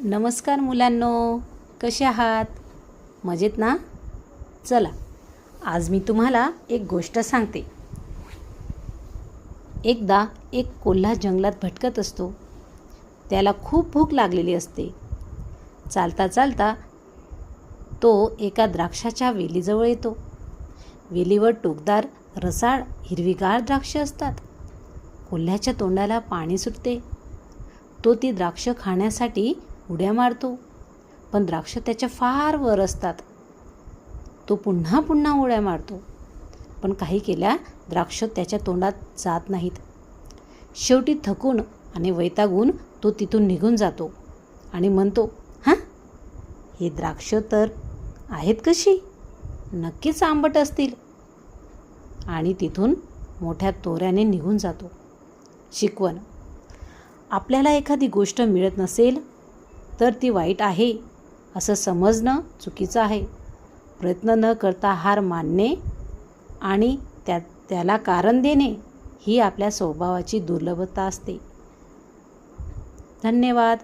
नमस्कार मुलांनो, कसे आहात? मजेत ना? चला, आज मी तुम्हाला एक गोष्ट सांगते. एकदा एक कोल्हा जंगलात भटकत असतो. त्याला खूप भूक लागलेली असते. चालता चालता तो एका द्राक्षाच्या वेलीजवळ येतो. वेलीवर टोकदार रसाळ हिरवीगार द्राक्षे असतात. कोल्ह्याच्या तोंडाला पाणी सुटते. तो ती द्राक्ष खाण्यासाठी उड्या मारतो, पण द्राक्ष त्याच्या फार वर असतात. तो पुन्हा पुन्हा उड्या मारतो, पण काही केल्या द्राक्ष त्याच्या तोंडात जात नाहीत. शेवटी थकून आणि वैतागून तो तिथून निघून जातो आणि म्हणतो, हे द्राक्ष तर आहेत कशी, नक्कीच आंबट असतील, आणि तिथून मोठ्या तोऱ्याने निघून जातो. शिकवण: आपल्याला एखादी गोष्ट मिळत नसेल तर ती वाईट आहे असं समजणं चुकीचं आहे. प्रयत्न न करता हार मानणे आणि त्याला कारण देणे ही आपल्या स्वभावाची दुर्लभता असते. धन्यवाद.